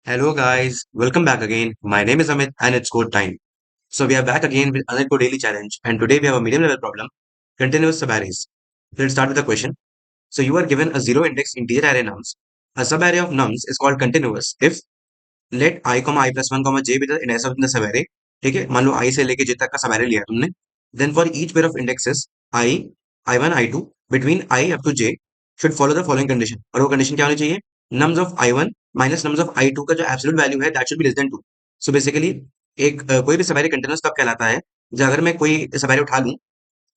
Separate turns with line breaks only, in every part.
Hello guys, welcome back again. My name is Amit and it's code time. So we are back again with another code daily challenge and today we have a medium level problem, continuous subarrays. Let's start with the question. So you are given a zero index integer array nums. A subarray of nums is called continuous if let I, i plus 1, j be the index of the subarray. ठीक है, मान लो i से लेके j तक का subarray लिया तुमने. Then for each pair of indexes i, i1, i2 between i up to j should follow the following condition. और वो condition क्या होनी चाहिए? Nums of i1 minus nums of i2 का जो absolute value है that should be less than 2. So basically एक कोई भी subarray continuous कब कहलाता है? जब अगर मैं कोई subarray उठा लूं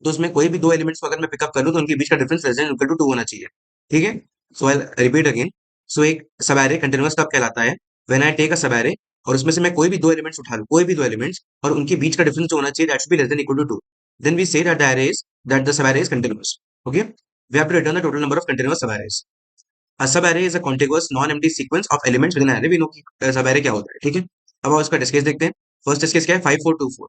तो उसमें कोई भी दो एलिमेंट्स को अगर मैं पिकअप कर लूं तो उनके बीच का difference less than equal to 2 होना चाहिए. ठीक है. सो आई रिपीट अगेन. सो एक सब एरे कंटीन्यूअस कब कहलाता है? When I take a sub array और उसमें से मैं कोई भी दो एलिमेंट्स उठा लूं, कोई भी दो एलिमेंट्स, और उनके बीच का डिफरेंस जो होना चाहिए that should be less than equal to 2. Then we say that the array is that the sub array is continuous. Okay. We have to return the total number of continuous sub arrays. A sub array is a contiguous non empty sequence of elements with an array. We know कि sub array क्या होता है. ठीक है. अब हम उसका test case देखते हैं. फर्स्ट टेस्ट केस क्या है? 5 4 2 4.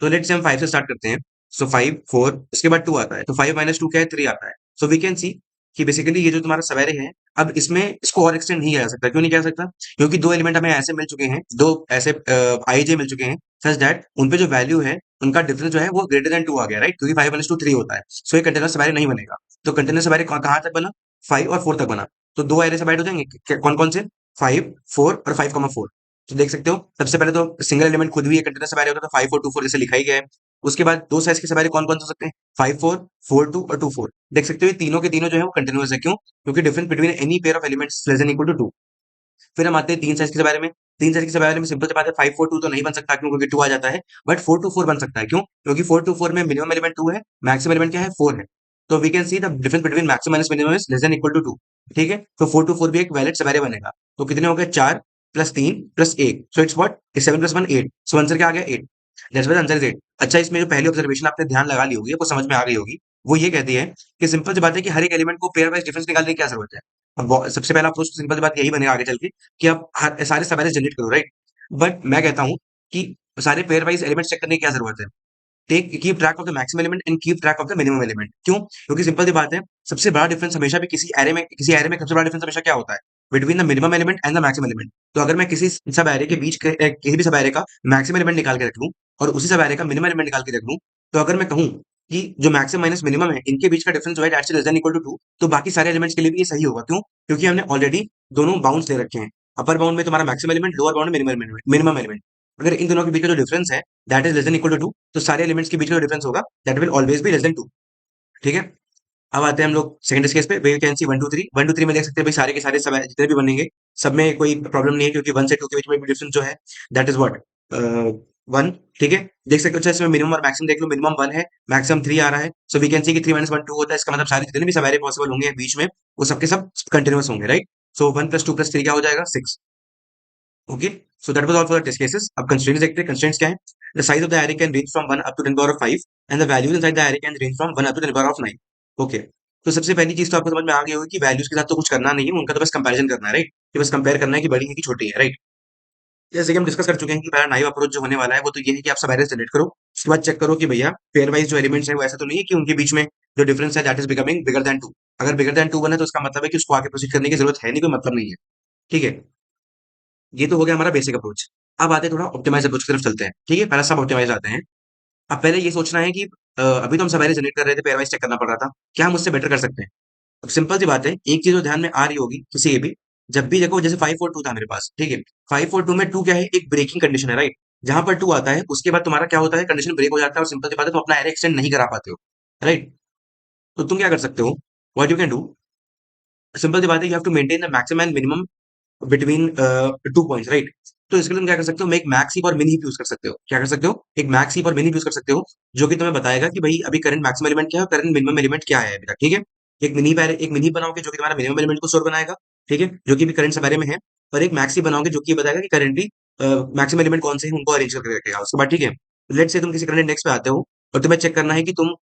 तो लेट्स से हम 5 से स्टार्ट करते हैं. सो 5 4 इसके बाद 2 आता है तो 5 माइनस 2 क्या है? 3 आता है. सो वी कैन सी कि बेसिकली ये जो तुम्हारा सवेरे है, अब इसमें इसको और एक्सटेंड नहीं किया जा सकता. क्यों नहीं किया जा सकता? क्योंकि दो एलिमेंट हमें ऐसे मिल चुके हैं, दो ऐसे आईजे मिल चुके हैं सच दैट उन पे जो वैल्यू है उनका डिफरेंस जो है वो ग्रेटर देन 2 आ गया. राइट. क्योंकि 5 माइनस 2 3 होता है. सो ये कंटिन्यूअस सवेरे नहीं बनेगा. तो कंटिन्यूअस सवेरे कहाँ तक बना? 5 और 4 तक बना. तो दो एरे सेपरेट हो जाएंगे. कौन कौन से? 5 4 और 5,4. तो देख सकते हो सबसे पहले तो सिंगल एलिमेंट खुद भी कंटिन्यूअस सवेरे होता है तो 5 4 2 4 जैसे लिखा ही गया है. उसके बाद दो साइज के सवारे कौन कौन से हो सकते हैं? 5 4 4 2 और 2 4. देख सकते हो ये तीनों के तीनों जो है वो कंटिन्यूअस है. क्यों? क्योंकि difference between any pair of elements less than equal to 2. फिर हम आते हैं तीन साइज के बारे में. तीन साइज के बारे में सिंपल सी बात है. 5 4 2 तो नहीं बन सकता. क्यों? क्योंकि 2 आ जाता है. बट 4 2 4 बन सकता है. क्यों? क्योंकि 4 2 4 में मिनिमम एलिमेंट 2 है, मैक्सिमम एलिमेंट क्या है? 4 है. तो we can see the difference between maximum minus minimum is less than equal to 2. ठीक है. तो 4 2 4 भी एक वैलिड सवारे बनेगा. तो कितने हो गए? 4 plus 3 plus 1. So it's what? 7 plus 1 8. So answer क्या आ गया? 8. That's why answer is 8. अच्छा, इसमें जो पहली ऑब्जर्वेशन आपने ध्यान लगा ली होगी, आपको समझ में आ गई होगी. वो ये कहती है कि सिंपल सी बात है कि हर एक एलिमेंट को पेयर वाइज डिफरेंस निकालने की क्या जरूरत है. अब सबसे पहला अप्रोच सिंपल सी बात यही बनेगा आगे चल के कि आप सारे सब जनरेट करो. राइट. बट मैं कहता हूं कि सारे पेयर वाइज एलिमेंट्स चेक करने की क्या जरूरत है. Take keep track of the maximum element and keep track of the minimum element. क्यों? क्योंकि सिंपल सी बात है, सबसे बड़ा डिफरेंस हमेशा भी किसी एरे में सबसे बड़ा डिफरेंस हमेशा क्या होता है? Between the minimum element and the maximum element. तो अगर मैं किसी सब एरे के बीच किसी भी सब एरे का मैक्सिमम एलिमेंट निकाल के रख लूं और उसी सब एरे का मिनिमम एलिमेंट निकाल के रख लूं, तो अगर मैं कहूं कि जो मैक्सिमम माइनस मिनिमम है इनके बीच का डिफरेंस जो है that's less than equal to 2, तो बाकी सारे एलिमेंट्स के लिए भी ये सही होगा. क्यों? क्योंकि हमने ऑलरेडी दोनों बाउंड्स ले रखे हैं. अपर बाउंड में तुम्हारा मैक्सिमम एलिमेंट, लोअर बाउंड में मिनिमम एलिमेंट. अगर इन दोनों के बीच का जो डिफरेंस है that is less than equal to 2, तो सारे एलिमेंट्स के बीच का जो डिफरेंस होगा that will always be less then 2. ठीक है. अब आते हैं हम लोग सेकंड केस पे. वे कैन सी 1 2 3. 1 2 3 में देख सकते हैं भाई सारे के सारे सब जितने भी बनेंगे सब में कोई प्रॉब्लम नहीं है क्योंकि 1 से 2 के बीच में डिफरेंस जो है दैट इज व्हाट? 1. ठीक है. देख सकते हो. अच्छा, इसमें मिनिमम और मैक्सिमम देख लो. मिनिमम 1 है, मैक्सिमम 3 आ रहा है. सो वी कैन सी कि 3 माइनस 1 2 होता है. इसका मतलब सारे जितने भी सवारे पॉसिबल होंगे बीच में वो सबके सब कंटिन्यूअस होंगे. राइट. सो 1 प्लस 2 प्लस 3 क्या हो जाएगा? 6. Okay. So that was all for the test cases. अब कंस्ट्रेंट्स देखते हैं. कंस्ट्रेंट्स क्या है? The size of the array can range from 1 up to 10 power of 5 and the values inside the array can range from 1 up to 10 power of 9. Okay. तो सबसे पहली चीज तो आपको समझ में आ गई होगी कि वैल्यूज के साथ तो कुछ करना नहीं है, उनका तो बस कंपैरिजन करना है. राइट. कि बस कंपेयर करना है कि बड़ी है कि छोटी है. राइट. जैसे कि हम डिस्कस कर चुके हैं कि पहला नाइव अप्रोच जो होने वाला है वो तो ये है कि आप सब एरे जनरेट करो. उसके बाद चेक करो कि भैया पेयर वाइज जो एलिमेंट्स है वो ऐसा तो नहीं है कि उनके बीच में जो डिफरेंस है that is becoming bigger than 2. अगर बिगर देन 2 बने तो इसका मतलब है कि उसको आगे प्रोसीड करने की जरूरत है नहीं, कोई मतलब नहीं है. ठीक है. ये तो हो गया हमारा बेसिक अप्रोच. अब आते हैं थोड़ा ऑप्टिमाइज अप्रोच की तरफ चलते हैं. ठीक है. पहला सब ऑप्टिमाइज आते हैं. अब पहले ये सोचना है कि अभी तो हम सब एरे जनरेट कर रहे थे, पेयर वाइज चेक करना पड़ रहा था. क्या हम उससे बेटर कर सकते हैं? अब सिंपल सी बात है, एक चीज जो ध्यान में आ रही होगी किसी के भी, जब भी देखो जैसे 5 4 2 था मेरे पास. ठीक है. 5 4 2 में 2 क्या है? एक ब्रेकिंग कंडीशन है. राइट. जहां पर 2 आता है उसके बाद तुम्हारा क्या होता है? कंडीशन ब्रेक हो जाता है और सिंपल सी बात है तुम अपना एरे एक्सटेंड नहीं करा पाते हो. राइट. तो तुम क्या कर सकते हो? What you can do, simple सी बात है, you have to maintain the maximum and minimum between 2 points. Right. तो इसके लिए तुम क्या कर सकते हो? मैं एक मैक्स हीप और मिनी हीप यूज कर सकते हो. क्या कर सकते हो? एक मैक्स हीप और मिनी हीप यूज कर सकते हो जो कि तुम्हें बताएगा कि भाई अभी करंट मैक्सिमम एलिमेंट क्या है और करंट मिनिमम एलिमेंट क्या है अभी तक. ठीक है. एक मिनी बनाओगे जो कि तुम्हारा मिनिमम एलिमेंट को स्टोर बनाएगा. ठीक है. जो कि भी करंट बारे में है. और एक मैक्स हीप बनाओगे जो कि ये बताएगा कि करेंटली मैक्सिमम एलिमेंट कौन से हैं उनको अरेंज करके रखेगा उसके बाद. ठीक है. लेट से तुम किसी करंट इंडेक्स पे आते हो और तुम्हें चेक करना है कि तुम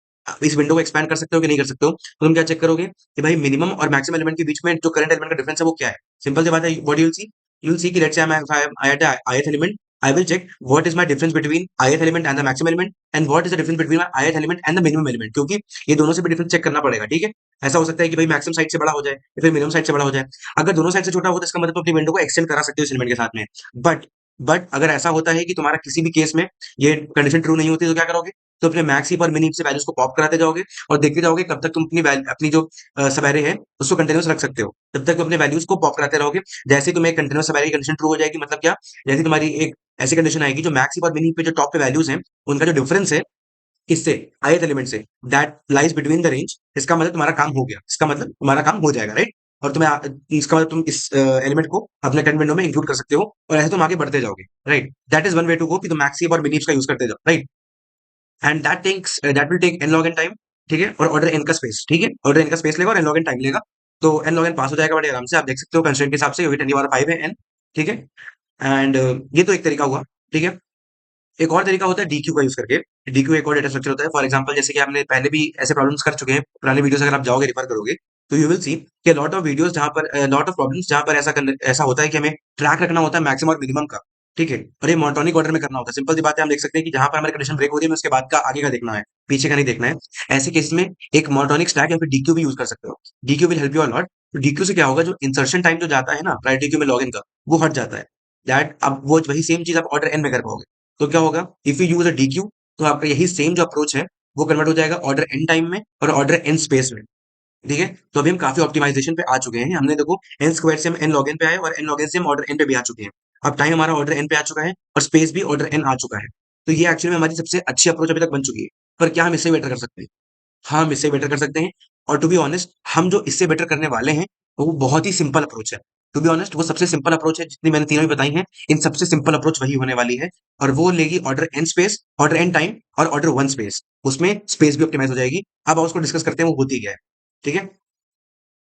इस विंडो को एक्सपैंड कर सकते हो कि नहीं कर सकते हो. तो तुम क्या चेक करोगे कि भाई मिनिमम और मैक्सिमम एलिमेंट के बीच में जो करंट एलिमेंट का डिफरेंस है वो क्या है. सिंपल सी बात है. व्हाट यू विल सी कि let's say I at the ith element I will check what is my difference between ith element and the maximum element and what is the difference between my ith element and the minimum element, क्योंकि ये दोनों से भी difference check करना पड़ेगा, ठीक है। ऐसा हो सकता है कि भाई मैक्सिमम साइड से बड़ा हो जाए या फिर मिनिमम साइड से बड़ा हो जाए। अगर दोनों साइड से छोटा हो तो इसका मतलब अपनी विंडो को एक्सटेंड करा सकते हो इस एलिमेंट के साथ में। बट बट अगर ऐसा होता है कि तुम्हारा किसी भी केस में ये कंडीशन ट्रू नहीं होती तो क्या करोगे? तो अपने मैक्स हीप और मिन हीप से वैल्यूज को पॉप कराते जाओगे और देखते जाओगे कब तक तुम अपनी जो सवेरे है उसको कंटिन्यूस रख सकते हो, तब तक तुम अपने वैल्यूज को पॉप कराते रहोगे। जैसे ही तुम्हें कंटिन्यूस सवेरे की कंडीशन ट्रू हो जाएगी, मतलब क्या, जैसे तुम्हारी एक ऐसी कंडीशन आएगी जो मैक्स हीप और मिन हीप पे जो टॉप पे वैल्यूज हैं उनका जो डिफरेंस है किससे, ith एलिमेंट से, that lies between the range, इसका मतलब तुम्हारा काम हो गया, इसका मतलब तुम्हारा काम हो जाएगा, राइट। और तुम्हें इसका मतलब तुम इस एलिमेंट को अपने कंटेंट विंडो में इंक्लूड कर सकते हो और ऐसे तुम आगे बढ़ते जाओगे, right. That is one way to go कि तुम मैक्स हीप और मिन हीप का यूज करते जाओ, right. And that will take n log n time, ठीक है, और ऑर्डर n का स्पेस, ठीक है, ऑर्डर n का स्पेस लेगा और n log n टाइम लेगा। तो n log n पास हो जाएगा बड़े आराम से, आप देख सकते हो कंस्ट्रेंट के हिसाब से, क्योंकि 10⁵ है n, ठीक है। एंड ये तो एक तरीका हुआ, ठीक है। एक और तरीका होता है डीक्यू का यूज करके। डीक्यू एक और डेटा स्ट्रक्चर होता है। फॉर एग्जांपल जैसे कि आपने पहले भी ऐसे प्रॉब्लम्स कर चुके हैं, पुराने वीडियोस अगर आप जाओगे रेफर करोगे तो यू विल सी कि लॉट ऑफ वीडियोस जहां पर लॉट ऑफ प्रॉब्लम्स जहां पर ऐसा होता है कि हमें ट्रैक रखना होता है मैक्सिमम और मिनिमम का, ठीक है, और ये मोनोटोनिक ऑर्डर में करना होता है। सिंपल सी बात है, हम देख सकते हैं कि जहां पर हमारी कंडीशन ब्रेक हो रही है हमें उसके बाद का आगे का देखना है, पीछे का नहीं देखना है। ऐसे केस में एक मोनोटोनिक स्टैक या फिर डीक्यू भी यूज कर सकते हो। Deque will help you a lot. तो डीक्यू से क्या होगा, जो इंसर्शन टाइम जो जाता है ना प्रायोरिटी क्यू में लॉगिन का, वो हट जाता है। दैट अब वो वही सेम चीज आप ऑर्डर एन में कर पाओगे। तो क्या होगा, if you use a deque, तो आपका यही सेम जो अप्रोच है वो कन्वर्ट हो जाएगा ऑर्डर एन टाइम में और ऑर्डर एन स्पेस में, ठीक है। तो अभी हम काफी ऑप्टिमाइजेशन पे आ चुके हैं। हमने देखो एन स्क्वायर से हम एन लॉग एन पे आए और एन लॉग एन से हम ऑर्डर एन पे भी आ चुके हैं। अब टाइम हमारा ऑर्डर एन पे आ चुका है और स्पेस भी ऑर्डर एन आ चुका है। तो ये एक्चुअली में हमारी सबसे अच्छी अप्रोच अभी तक बन चुकी है। पर क्या हम इससे बेटर कर सकते हैं? हाँ, हम इससे बेटर कर सकते हैं। और टू बी ऑनेस्ट, हम जो इससे बेटर करने वाले हैं वो बहुत ही सिंपल अप्रोच है। टू बी ऑनेस्ट, वो सबसे सिंपल अप्रोच है जितनी मैंने तीनों भी बताई हैं। इन सबसे सिंपल अप्रोच वही होने वाली है और वो लेगी order n space, order n time और ऑर्डर वन स्पेस। उसमें स्पेस भी ऑप्टिमाइज हो जाएगी। अब आप उसको डिस्कस करते हैं वो होती क्या है, ठीक है।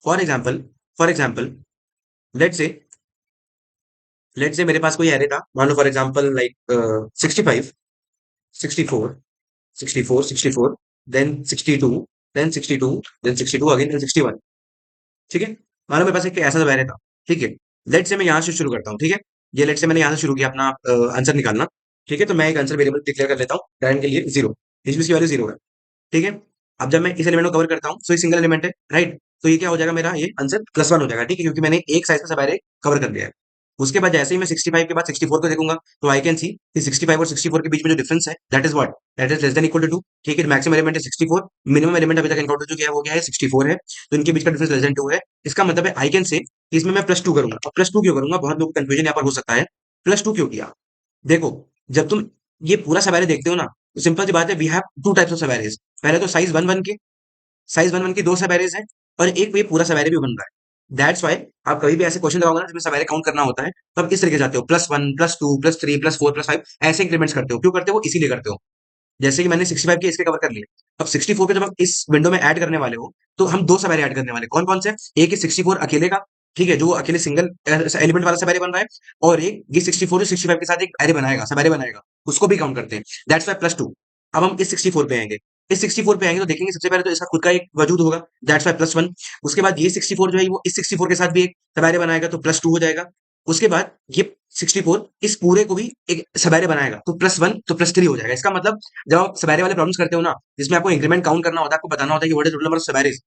फॉर एग्जाम्पल लेट से मेरे पास कोई एरे था, मान लो for example like 65, 64, 64, 64, then 62, then 62, then 62 again, then 61, ठीक है। मान लो मेरे पास एक ऐसा सब एरे था, ठीक है। लेट से मैं यहाँ से शुरू करता हूँ, ठीक है। ये लेट से मैंने यहाँ से शुरू किया अपना आंसर निकालना, ठीक है। तो मैं एक आंसर वेरिएबल डिक्लेयर कर लेता हूँ टाइम के लिए 0, इसमें की वैल्यू 0 है, ठीक है। अब जब मैं इस एलिमेंट को कवर करता हूँ, तो ये सिंगल एलिमेंट है, राइट। तो ये क्या हो जाएगा, मेरा ये आंसर +1 हो जाएगा, ठीक है, क्योंकि मैंने एक साइज का सब एरे कवर कर दिया है। उसके बाद जैसे ही मैं 65 के बाद 64 को देखूंगा, तो आई कैन सी कि 65 और 64 के बीच में जो डिफरेंस है that is what, that is less than equal to 2, ठीक है। मैक्सिमम एलिमेंट है 64, मिनिमम एलिमेंट अभी तक एनकाउंटर जो किया है वो क्या है, 64 है। तो इनके बीच का डिफरेंस लेस देन 2 है। इसका मतलब है आई कैन से कि इसमें मैं +2 करूंगा। और +2 क्यों करूंगा, बहुत लोगों को कंफ्यूजन यहाँ पर हो सकता है। +2 क्यों किया? देखो, जब तुम ये पूरा सवारे देखते हो ना, तो सिंपल सी बात है, we have two types of subarrays. पहले तो साइज 1 1 के 2 सवेरेज हैं और एक ये पूरा सवेरे भी बन रहा है। दैट्स वाई आप कभी भी ऐसे क्वेश्चन लगाओगे ना जिसमें सवेरे काउंट करना होता है, तो आप इस तरीके से जाते हो, +1, +2, +3, +4, +5, ऐसे इंक्रीमेंट्स करते हो। क्यों करते हो? इसीलिए करते हो। जैसे कि मैंने 65 के इसके कवर कर लिए। अब 64 के जब आप इस विंडो में ऐड करने वाले हो, तो हम 2 सवेरे ऐड करने वाले, कौन कौन से? एक है 64 अकेले का, ठीक है, जो अकेले सिंगल एलिमेंट वाला सवेरे बन रहा है, और एक ये 64 जो 65 के साथ एक एरे बनाएगा, सवेरे बनाएगा, उसको भी काउंट करते हैं। That's why +2। अब हम इस 64 पे आएंगे। इस 64 पे आएंगे तो देखेंगे सबसे पहले तो इसका खुद का एक वजूद होगा, दैट्स वाई +1। उसके बाद ये 64 जो है वो इस 64 के साथ भी एक सवेरे बनाएगा, तो +2 हो जाएगा। उसके बाद ये 64 इस पूरे को भी एक सवेरे बनाएगा, तो +1 तो +3 हो जाएगा। इसका मतलब जब आप सवेरे वाले प्रॉब्लम्स करते हो ना, जिसमें आपको इंक्रीमेंट काउंट करना होता है, आपको बताना होता है कि what is total number of subarrays,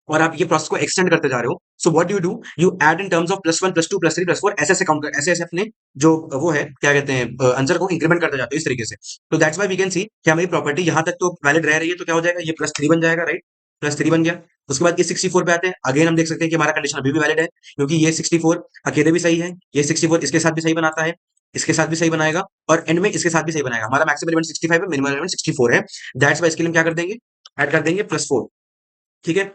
और आप ये प्रोसेस को एक्सटेंड करते जा रहे हो, so what you do, you add in terms of +1, +2, +3, +4, ऐसे ऐसे काउंट कर, ऐसे ऐसे अपने जो वो है क्या कहते हैं आंसर को इंक्रीमेंट करते जाते हो इस तरीके से। तो that's why we can see कि हमारी प्रॉपर्टी यहाँ तक तो वैलिड रह रही है, तो क्या हो जाएगा, ये +3 बन जाएगा, राइट। +3 बन गया। उसके बाद ये 64 पे आते हैं, अगेन हम देख सकते हैं कि हमारा कंडीशन अभी भी वैलिड है, क्योंकि ये 64 अकेले भी सही है, ये 64 इसके साथ भी सही बनाता है, इसके साथ भी सही बनाएगा, और एंड में इसके साथ भी सही बनाएगा। हमारा मैक्सिमम एलिमेंट 65 है, मिनिमम एलिमेंट 64 है। दैट्स वाई इसके लिए हम क्या कर देंगे, ऐड कर देंगे +4, ठीक है।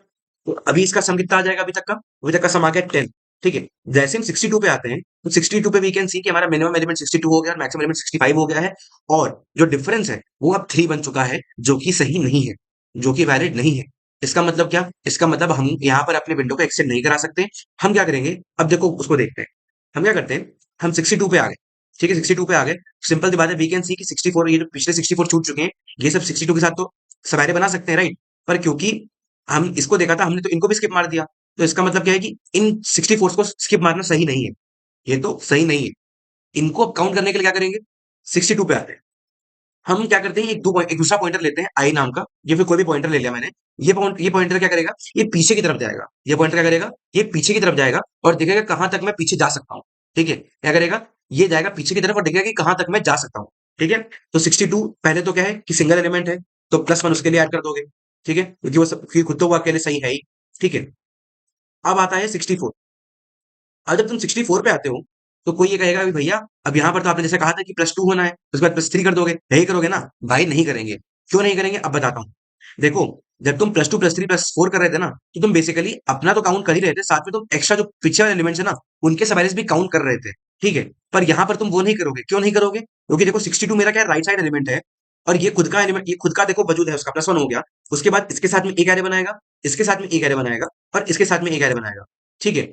तो अभी इसका सम कितना आ जाएगा, अभी तक का सम आ गया 10, ठीक है। जैसे हम 62 पे आते हैं, तो 62 पे वी कैन सी कि हमारा मिनिमम एलिमेंट 62 हो गया और मैक्सिमम एलिमेंट 65 हो गया है, और जो डिफरेंस है वो अब 3 बन चुका है, जो कि सही नहीं है, जो कि वैलिड नहीं है। इसका मतलब क्या? इसका मतलब हम यहाँ पर अपने विंडो को एक्सटेंड नहीं करा सकते। हम क्या करेंगे, अब देखो उसको देखते हैं। हम क्या करते हैं, हम 62 पे आ गए, ठीक है, 62 पे आ गए। सिंपल सी बात है, वी कैन सी कि 64, ये जो पिछले 64 छूट चुके हैं, ये सब 62 के साथ तो सवेरे बना सकते हैं, राइट। पर क्योंकि हम इसको देखा था, हमने तो इनको भी स्किप मार दिया। तो इसका मतलब क्या है कि इन 64 को स्किप मारना सही नहीं है, ये तो सही नहीं है। इनको अब काउंट करने के लिए क्या करेंगे, 62 पे आते हैं। हम क्या करते हैं, एक दूसरा पॉइंटर लेते हैं आई नाम का, या फिर कोई भी पॉइंटर ले लिया मैंने। ये पॉइंटर क्या करेगा, ये पीछे की तरफ जाएगा। ये पॉइंटर क्या करेगा, ये पीछे की तरफ जाएगा और देखेगा कहां तक मैं पीछे जा सकता हूँ। ठीक है, क्या करेगा, ये जाएगा पीछे की तरफ और देखेगा कि कहां तक मैं जा सकता हूँ। ठीक है, तो 62 पहले तो क्या है कि सिंगल एलिमेंट है, तो +1 उसके लिए ऐड कर दोगे। ठीक है, क्योंकि क्योंकि खुद तो वो अकेले सही है ही। ठीक है, अब आता है 64। अब जब तुम 64 पे आते हो, तो कोई ये कहेगा कि भैया अब यहाँ पर तो आपने जैसे कहा था कि +2 होना है, उसके बाद +3 कर दोगे, यही करोगे ना? भाई नहीं करेंगे। क्यों नहीं करेंगे, अब बताता हूँ। देखो, जब तुम +2 +3 +4 कर रहे थे ना, तो तुम बेसिकली अपना तो काउंट कर ही रहे थे, साथ में तुम एक्स्ट्रा जो पीछे वाले एलिमेंट्स है ना, उनके सबएरिज भी काउंट कर रहे थे। ठीक है, पर यहाँ पर तुम वो नहीं करोगे। क्यों नहीं करोगे? क्योंकि देखो 62 मेरा क्या है, राइट साइड एलिमेंट है, और ये खुद का एलिमेंट, ये खुद का देखो वजूद है, उसका +1 हो गया। उसके बाद इसके साथ में एक एरे बनाएगा, इसके साथ में एक एरे बनाएगा, और इसके साथ में एक एरे बनाएगा। ठीक है,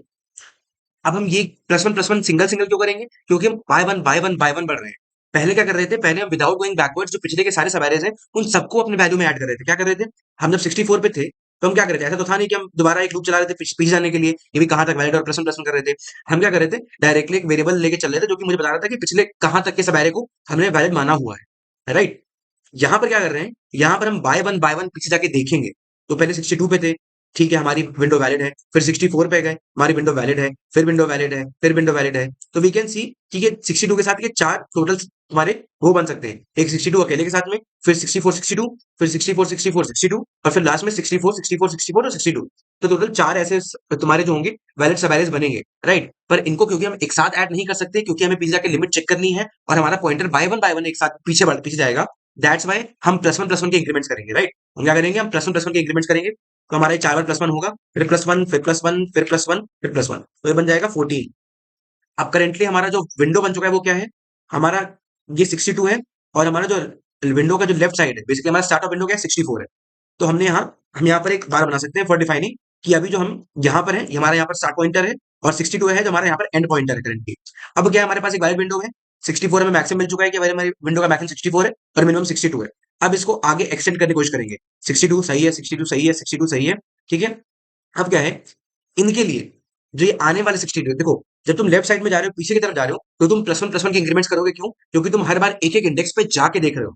अब हम ये +1 सिंगल सिंगल क्यों करेंगे, क्योंकि हम बाय वन बढ़ रहे हैं। पहले क्या कर रहे थे, पहले हम विदाउट गोइंग बैकवर्ड्स जो पिछले के सारे सब एरेज हैं, उन सबको अपने वैल्यू में ऐड कर रहे थे। क्या कर रहे थे, हम जब 64 पे थे, तो हम क्या कर रहे थे, ऐसा तो था नहीं कि हम दोबारा एक लूप चला रहे थे पीछे जाने के लिए, ये भी कहां तक वैलिड और +1 कर रहे थे। हम क्या कर रहे थे, डायरेक्टली एक वेरिएबल लेके चल रहे थे, जो कि मुझे बता रहा था कि पिछले कहां तक के सब एरे को हमने वैलिड माना हुआ है, राइट। यहाँ पर क्या कर रहे हैं, यहाँ पर हम बाय वन पीछे जाके देखेंगे। तो पहले 62 पे थे, ठीक है, हमारी विंडो वैलिड है। फिर 64 पे गए, हमारी विंडो वैलिड है। फिर विंडो वैलिड है, फिर विंडो वैलिड है। तो वी कैन सी कि ये 62 के साथ ये 4 टोटल तुम्हारे वो बन सकते हैं। एक 62 अकेले के साथ में, फिर 64 62, फिर 64 64 62, और फिर लास्ट में 64 64 64 और 62। तो टोटल 4 ऐसे तुम्हारे जो होंगे वैलिड सब एरेज बनेंगे, राइट। पर इनको क्योंकि हम एक साथ ऐड नहीं कर सकते, क्योंकि हमें पीछे जाके लिमिट चेक करनी है, और हमारा पॉइंटर बाय वन एक साथ पीछे जाएगा। दैट्स वाई हम +1 के इंक्रीमेंट्स करेंगे, राइट। हम क्या करेंगे, हम +1 के इंक्रीमेंट्स करेंगे। तो हमारा 4 बार +1 होगा, फिर +1 फिर +1 फिर +1 फिर +1, तो ये बन जाएगा 14। अब करेंटली हमारा जो विंडो बन चुका है वो क्या है, हमारा ये 62 है, और हमारा जो विंडो का जो लेफ्ट साइड है, बेसिकली हमारा स्टार्ट ऑफ विंडो क्या है, 64 है। तो हम यहाँ पर एक बार बना सकते हैं फॉर डिफाइनिंग कि अभी जो हम यहाँ पर है, ये हमारा यहाँ पर स्टार्ट पॉइंटर है, और 62 है जो हमारे यहाँ पर एंड पॉइंटर है करेंटली। अब क्या है, हमारे पास एक वैलिड विंडो है। 64 हमें मैक्सिमम मिल चुका है कि हमारी विंडो का मैक्सिमम 64 है और मिनिमम 62 है। अब इसको आगे एक्सटेंड करने की कोशिश करेंगे। 62 सही है, 62 सही है, 62 सही है। ठीक है, अब क्या है, इनके लिए जो ये आने वाले 62, देखो, जब तुम लेफ्ट साइड में जा रहे हो, पीछे की तरफ जा रहे हो, तो तुम +1 के इंक्रीमेंट्स करोगे। क्यों? क्योंकि तुम हर बार एक एक इंडेक्स पे जाके देख रहे हो।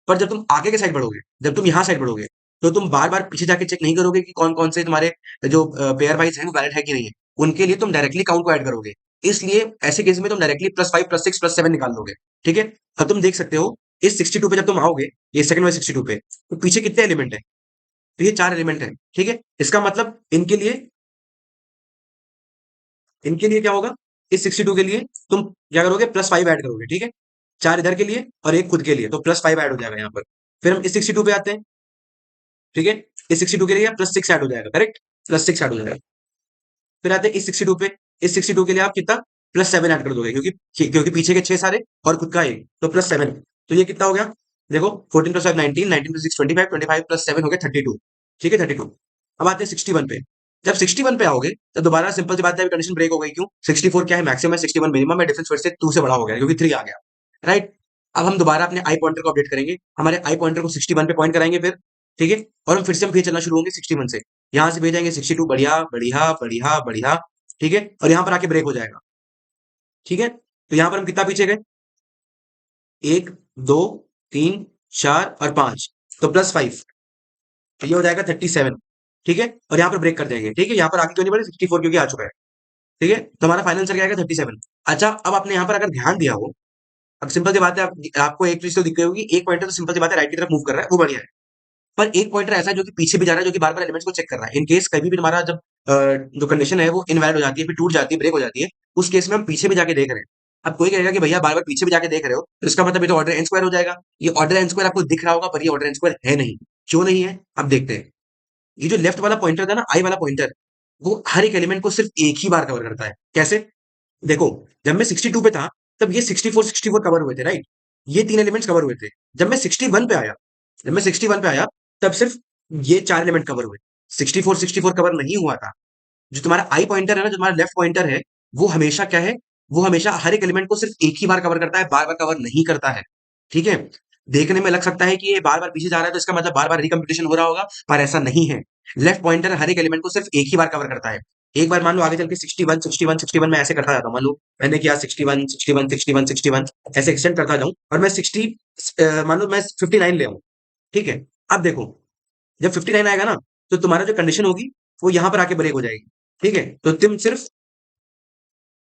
पर जब तुम आगे के साइड बढ़ोगे, जब तुम यहाँ साइड बढ़ोगे, तो तुम बार बार पीछे जाके चेक नहीं करोगे कि कौन कौन से तुम्हारे जो पेयर वाइज है वो वैलिड है कि नहीं है। उनके लिए तुम डायरेक्टली काउंट को ऐड करोगे। इसलिए ऐसे केस में तुम डायरेक्टली +5 +6 +7 निकाल लोगे। ठीक है, अब तुम देख सकते हो इस 62 पे जब तुम आओगे, ये सेकंड वाले 62 पे, तो पीछे कितने एलिमेंट है, तो ये 4 एलिमेंट है। ठीक है, इसका मतलब इनके लिए क्या होगा, इस 62 के लिए तुम क्या करोगे, +5 ऐड करोगे। ठीक है, 4 इधर के लिए और एक खुद के लिए, तो +5 ऐड हो जाएगा यहाँ पर। फिर हम इस 62 पे आते हैं। ठीक है, इस 62 के लिए +6 ऐड हो जाएगा, करेक्ट, +6 ऐड हो जाएगा। फिर आते हैं इस 62 पे, इस 62 के लिए आप कितना, +7 ऐड कर दोगे, क्योंकि क्योंकि पीछे के 6 सारे और खुद का एक, तो +7। तो ये कितना हो गया, देखो, 14 + 5 19, 19 + 6 25, 25 + 7 हो गया 32। ठीक है, 32। अब आते हैं 61 पे। जब 61 पे आओगे, तो दोबारा सिंपल सी बात है, कंडीशन ब्रेक हो गई। क्यों, 64 क्या है, मैक्सिमम है, 61 मिनिमम है, डिफरेंस फिर से 2 से बड़ा हो गया क्योंकि 3 आ गया, राइट। अब हम दोबारा अपने आई पॉइंटर को अपडेट करेंगे, हमारे आई पॉइंटर को 61 पे पॉइंट कराएंगे फिर। ठीक है, और हम फिर चलना शुरू होंगे 61 से, यहाँ से भेजेंगे 62, बढ़िया बढ़िया बढ़िया बढ़िया। ठीक है, और यहाँ पर आके ब्रेक हो जाएगा। ठीक है, तो यहाँ पर हम कितना पीछे गए, 1 2 3 4 और 5, तो +5, तो ये हो जाएगा 37। ठीक है, और यहाँ पर ब्रेक कर देंगे। ठीक है, यहाँ पर आगे क्यों नहीं बढ़े, 64 क्योंकि आ चुका है। ठीक है, तो हमारा फाइनल आंसर क्या आएगा, 37। अच्छा, अब आपने यहाँ पर अगर ध्यान दिया हो, अब सिंपल सी बात है, आपको एक चीज तो दिख गई होगी, एक पॉइंटर तो सिंपल सी बात है राइट की तरफ मूव कर रहा है, वो बढ़िया है। पर एक पॉइंटर ऐसा है जो कि पीछे भी जा रहा है, जो कि बार बार एलिमेंट्स को चेक कर रहा है। इन केस कभी भी तुम्हारा जब जो कंडीशन है वो इनवैलिड हो जाती है, फिर टूट जाती है, ब्रेक हो जाती है, उस केस में हम पीछे भी जाके देख रहे हैं। अब कोई कहेगा कि भैया बार बार पीछे भी जाके देख रहे हो, तो इसका मतलब ये तो ऑर्डर एन स्क्वायर हो जाएगा। ये ऑर्डर एन स्क्वायर आपको दिख रहा होगा, पर ये ऑर्डर एन स्क्वायर है नहीं। क्यों नहीं है, अब देखते हैं। ये जो लेफ्ट वाला पॉइंटर था ना, आई वाला पॉइंटर, वो हर एक एलिमेंट को सिर्फ एक ही बार कवर करता है। कैसे, देखो, जब मैं 62 पे था, तब ये 64 कवर हुए थे, राइट। ये 3 एलिमेंट्स कवर हुए थे। जब मैं 61 पे आया, जब मैं 61 पे आया, तब सिर्फ ये 4 एलिमेंट कवर हुए। 64 कवर नहीं हुआ था। जो तुम्हारा आई पॉइंटर है ना, जो तुम्हारा लेफ्ट पॉइंटर है, वो हमेशा क्या है, वो हमेशा हर एक एलिमेंट को सिर्फ एक ही बार कवर करता है, बार बार कवर नहीं करता है। ठीक है, देखने में लग सकता है कि ये बार बार पीछे जा रहा है, तो इसका मतलब बार बार रिकम्पिटिशन हो रहा होगा, पर ऐसा नहीं है। लेफ्ट पॉइंटर हर एक एलिमेंट को सिर्फ एक ही बार कवर करता है। एक बार मान लो आगे चल के 61 में ऐसे करता जाता हूँ, मान लो मैंने किया 61 ऐसे एक्सटेंड करता जाऊं और मैं 60 मान लो मैं 59 ले आऊं, ठीक है। अब देखो जब 59 आएगा ना, तो तुम्हारा जो कंडीशन होगी वो यहाँ पर आके ब्रेक हो जाएगी, ठीक है। तो तुम सिर्फ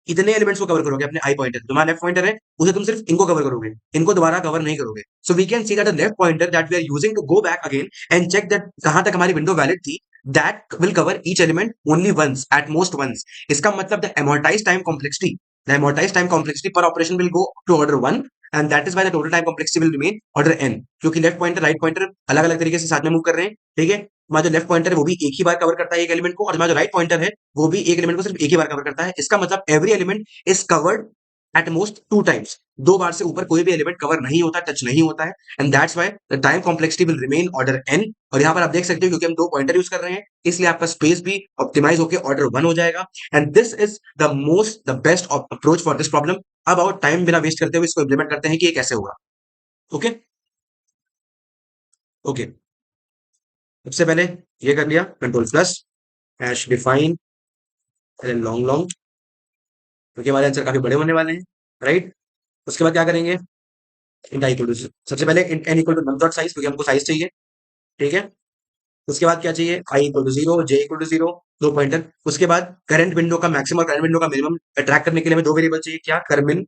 इतने एलिमेंट्स को कवर करोगे अपने आई पॉइंटर, तुम्हारा लेफ्ट पॉइंटर है उसे तुम सिर्फ इनको कवर करोगे, इनको दोबारा कवर नहीं करोगे। So we can see that the left pointer that we are using to go back again and check that कहां तक हमारी विंडो वैलिड थी, that will cover each element only once at most once. इसका मतलब the amortized time complexity, the amortized time complexity per operation will go to order 1 and that is why the total time complexity will remain order n, क्योंकि left pointer write pointer अलग अलग तरीके से साथ में move कर रहे हैं, ठीक है। हमारा जो लेफ्ट पॉइंटर है वो भी एक ही बार कवर करता है एक एलिमेंट को, और हमारा जो राइट पॉइंटर है वो भी एक एलिमेंट को सिर्फ एक ही बार कवर करता है। इसका मतलब every element is covered at most 2 times, 2 बार से ऊपर कोई भी एलिमेंट कवर नहीं होता, टच नहीं होता है, and that's why the time complexity will remain order n। और यहाँ पर आप देख सकते हो क्योंकि हम 2 पॉइंटर यूज कर रहे हैं इसलिए आपका स्पेस भी ऑप्टिमाइज होकर ऑर्डर 1 हो जाएगा, and this is the best approach for this problem. अब और टाइम बिना वेस्ट करते हुए इसको इंप्लीमेंट करते हैं कि ये कैसे होगा। ओके ओके, सबसे पहले ये कर लिया control plus hash define long long, क्योंकि हमारे आंसर काफी बड़े होने वाले हैं, राइट। उसके बाद क्या करेंगे, इंट आई इक्वल टू, सबसे पहले int n equal to num dot size, क्योंकि हमको साइज चाहिए, ठीक है। उसके बाद क्या चाहिए, I equal to 0, J equal to 0, 2 pointer. उसके बाद करंट विंडो का मैक्सिमम और करंट विंडो का मिनिमम ट्रैक करने के लिए हमें 2 वेरिएबल चाहिए, क्या, करमिन,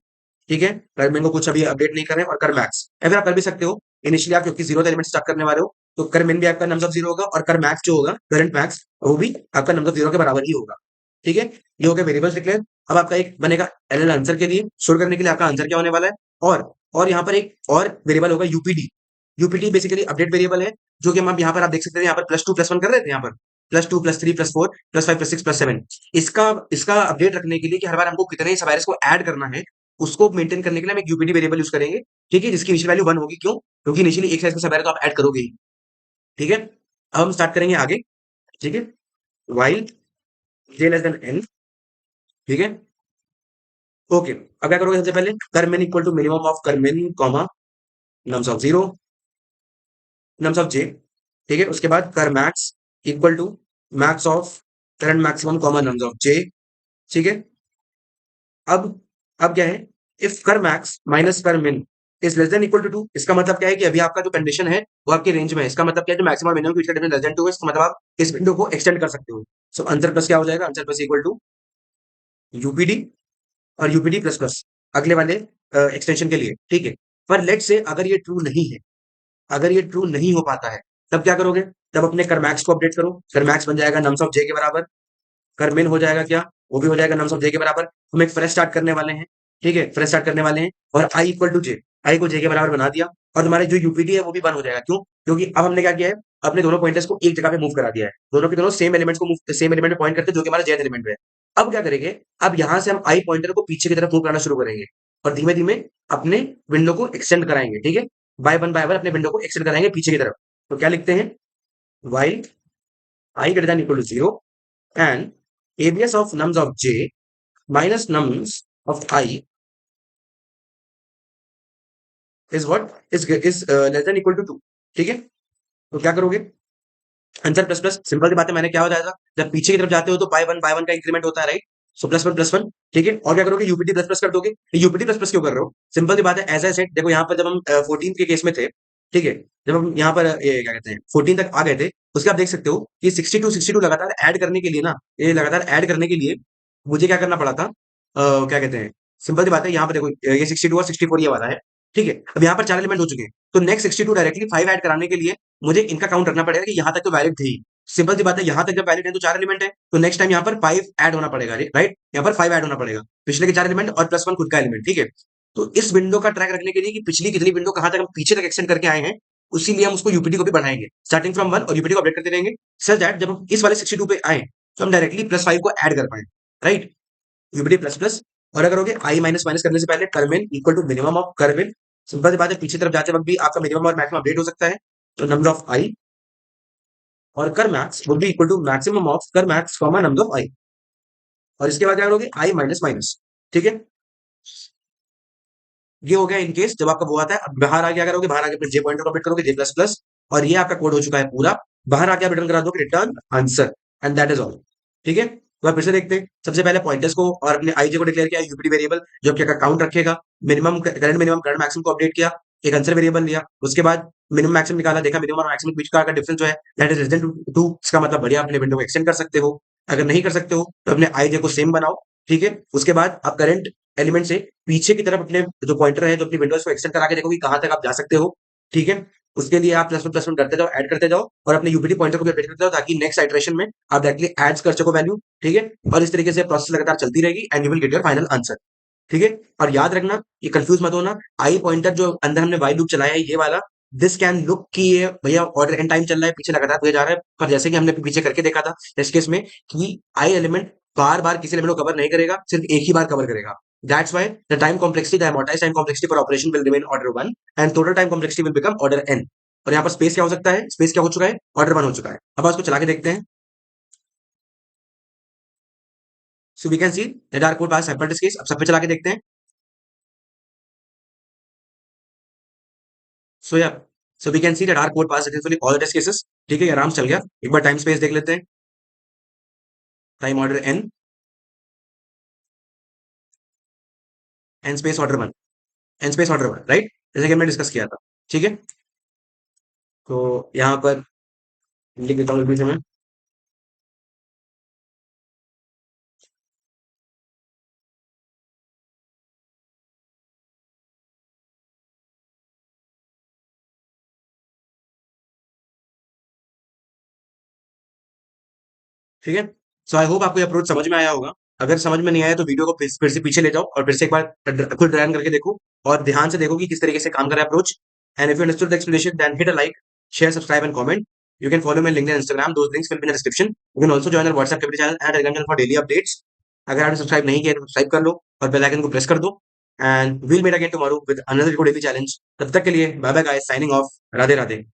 ठीक है। करमिन को कुछ अभी अपडेट नहीं कर रहे हैं, और कर मैक्स ऐसा आप कर भी सकते हो इनिशियली आप, क्योंकि 0th एलिमेंट स्टार्ट करने वाले हो, तो करमिन भी आपका नम्स ऑफ 0 होगा, और कर मैक्स जो होगा करंट मैक्स वो भी आपका नम्स ऑफ 0 के बराबर ही होगा, ठीक है। ये हो गया वेरिएबल्स डिक्लेयर। अब आपका एक बनेगा एल आंसर के लिए स्टोर करने के लिए आपका आंसर क्या होने वाला है, और यहाँ पर एक और वेरिएबल होगा UPD. UPD basically update variable है, जो कि हम अब यहाँ पर आप देख सकते हैं, यहाँ पर +2 +1 कर रहे थे, यहाँ पर +2 +3 +4 +5 +6 +7। इसका इसका अपडेट रखने के लिए कि हर बार हमको कितने सब वायरस को ऐड करना है, उसको मेंटेन करने के लिए हम एक यूपीडी वेरिएबल यूज करेंगे, ठीक है, जिसकी इनिशियल वैल्यू 1 होगी। क्यों? क्योंकि इनिशियली एक साइज का सब वायरस तो आप ऐड करोगे ही, ठीक है। अब हम स्टार्ट करेंगे आगे, ठीक है, while j less than n, ठीक है। ओके, अब क्या करोगे, सबसे पहले curmin equal to minimum of curmin comma nums of 0 nums of j, ठीक है। उसके बाद cur max equal to max of current maximum comma nums of j, ठीक है। अब अब क्या है, इफ कर max minus curr min is less than equal to 2, इसका मतलब क्या है कि अभी आपका जो कंडीशन है वो आपके रेंज में है। इसका मतलब क्या है, जो मैक्सिमम मिनिमम की बीच का डिफरेंस लेस देन 2 है, इसका मतलब आप इस विंडो को एक्सटेंड कर सकते हो। सो आंसर प्लस क्या हो जाएगा, answer plus equal to UPD और यूपीडी प्लस प्लस अगले वाले एक्सटेंशन के लिए, ठीक है। पर लेट से अगर ये ट्रू नहीं है, अगर ये ट्रू नहीं हो पाता है, तब क्या करोगे, तब अपने कर मैक्स को अपडेट करो, कर मैक्स बन जाएगा नम्स ऑफ जे के बराबर, कर मिन हो जाएगा क्या, वो भी हो जाएगा नम्स ऑफ जे के बराबर। हम एक फ्रेश स्टार्ट करने वाले हैं, ठीक है, फ्रेश स्टार्ट करने वाले हैं, और आई इक्वल टू जे, आई को जे के बराबर बना दिया, और तुम्हारे जो यूपीडी है वो भी बंद हो जाएगा। क्यों? क्योंकि अब हमने क्या किया है, अपने दोनों पॉइंटर्स को एक जगह पे मूव करा दिया है, दोनों के दोनों सेम एलिमेंट्स को मूव, सेम एलिमेंट पे पॉइंट करते हैं, जो कि हमारा जेड एलिमेंट है। अब क्या करेंगे, अब यहां से हम आई पॉइंटर को पीछे की तरफ मूव कराना शुरू करेंगे, और धीमे धीमे अपने विंडो को एक्सटेंड कराएंगे, ठीक है, बाय वन अपने विंडो को एक्सटेंड कराएंगे पीछे की तरफ। तो क्या लिखते हैं, while I greater than equal to 0 and abs of nums of j minus nums of I is what is less than equal to 2, ठीक है। तो क्या करोगे, आंसर प्लस प्लस, सिंपल सी बात है, मैंने क्या हो जाएगा, जब पीछे की तरफ जाते हो तो बाय वन का इंक्रीमेंट होता है, राइट। सो +1 +1, ठीक है। और क्या करोगे, यूपीटी प्लस प्लस कर दोगे। यूपीटी प्लस प्लस क्यों कर रहे हो, सिंपल सी बात है, एज आई सेड, देखो यहाँ पर जब हम 14 के केस में थे, ठीक है, जब हम यहाँ पर ये क्या कहते हैं 14 तक आ गए थे, उसके आप देख सकते हो कि 62 लगातार ऐड करने के लिए ना, ये लगातार ऐड करने के लिए मुझे क्या करना पड़ा था, क्या कहते हैं, सिंपल सी बात है, यहाँ पर देखो ये 62 और 64 ये वाला है, ठीक है। अब यहाँ पर 4 एलिमेंट हो चुके हैं, तो नेक्स्ट 62 डायरेक्टली 5 ऐड कराने के लिए मुझे इनका काउंट रखना पड़ेगा कि यहाँ तक तो वैलिड थी। सिंपल सी बात है, यहाँ तक जब वैलिड है तो 4 एलिमेंट है, तो नेक्स्ट टाइम यहाँ पर 5 ऐड होना पड़ेगा, राइट, यहाँ पर 5 ऐड होना पड़ेगा, पिछले के 4 एलिमेंट और +1 खुद का एलिमेंट, ठीक है। तो इस विंडो का ट्रैक रखने के लिए कि पिछली कितनी विंडो कहां तक हम पीछे तक एक्सटेंड करके आए हैं, उसी लिए हम उसको यूपीटी को भी बढ़ाएंगे, स्टार्टिंग फ्रॉम 1 और यूपीटी को अपडेट करते रहेंगे, सच दैट जब हम इस वाले 62 पे आए तो हम डायरेक्टली +5 को ऐड कर पाए, राइट। यूपीटी प्लस प्लस, और अगर होगे आई माइनस माइनस करने से पहले curmin equal to minimum of curmin, simple सी बात है, पीछे तरफ जाते वक्त भी आपका मिनिमम और मैक्सिमम अपडेट हो सकता है, तो नंबर ऑफ आई और curr max would be equal to maximum of curr max comma number of i, और इसके बाद क्या करोगे, आई माइनस माइनस, ठीक है। ये हो गया इन केस जब आपका वो आता है। अब बाहर आके क्या करोगे, बाहर आके फिर जे पॉइंटर को अपडेट करोगे, जे प्लस प्लस, और ये आपका कोड हो चुका है पूरा, बाहर आके आप रिटर्न करा दोगे return answer, and that is all, ठीक है। तो आप फिर से देखते हैं, सबसे पहले पॉइंटर्स को और अपने आईजे को डिक्लेयर किया, यूपीडी वेरिएबल जो कि काउंट रखेगा, minimum current minimum current maximum को अपडेट किया, एक आंसर वेरिएबल लिया, उसके बाद मिनिमम मैक्सिमम निकाला, देखा मिनिमम और मैक्सिमम के बीच का डिफरेंस जो है दैट इज लेस देन 2, इसका मतलब बढ़िया अपने विंडो को एक्सटेंड कर सकते हो। अगर नहीं कर सकते हो तो अपने आईजे को सेम बनाओ, ठीक है। उसके बाद आप करंट एलिमेंट से पीछे की तरफ अपने जो पॉइंटर है, जो अपनी विंडोज को एक्सटेंड करा के देखो कि कहां तक आप जा सकते हो, ठीक है। उसके लिए आप प्लस वन करते जाओ, ऐड करते जाओ और अपने यूपीडी पॉइंटर को भी अपडेट करते जाओ, ताकि नेक्स्ट आइटरेशन में आप डायरेक्टली एड्स कर सको वैल्यू, ठीक है। और इस तरीके से प्रोसेस लगातार चलती रहेगी and you will get your final answer, ठीक है। और याद रखना, ये कंफ्यूज मत होना, आई पॉइंटर जो अंदर हमने वाई लूप चलाया है ये वाला, दिस कैन लुक कि ये भैया ऑर्डर एंड टाइम चल रहा है, पीछे लगातार हुए जा रहा है, पर जैसे कि हमने पीछे करके देखा था इस केस में कि आई एलिमेंट बार बार किसी एलिमेंट को कवर नहीं करेगा, सिर्फ एक ही बार कवर करेगा। That's why the time complexity, the amortized time complexity for operation will remain order 1 and total time complexity will become order n। और यहाँ पर स्पेस क्या हो सकता है, स्पेस क्या हो चुका है, ऑर्डर 1 हो चुका है। अब उसको चला के देखते हैं। So we can see that our code pass hypothesis case. अब सब पे चला के देखते हैं। So yeah so we can see that our code pass successfully all the test cases, ठीक है। ये आराम से चल गया। एक बार टाइम स्पेस देख लेते हैं, time order n n space order 1, n space order 1, right, जैसे कि हमने डिस्कस किया था, ठीक है। तो यहाँ पर लिख देता हूँ बीच में, ठीक है। सो आई होप आपको ये अप्रोच समझ में आया होगा। अगर समझ में नहीं आया तो वीडियो को फिर से पीछे ले जाओ और फिर से एक बार खुद रन करके देखो और ध्यान से देखो कि किस तरीके से काम कर रहा है approach. And if you understood the explanation then hit a like, share, subscribe and comment. You can follow me on LinkedIn and Instagram. Those links will be in the description. You can also join our WhatsApp community channel and Telegram channel for daily updates. अगर आपने subscribe नहीं किया तो subscribe कर लो और bell icon को press कर दो। And we'll meet again tomorrow with another daily challenge. तब तक के लिए bye bye guys, signing off, Radhe Radhe.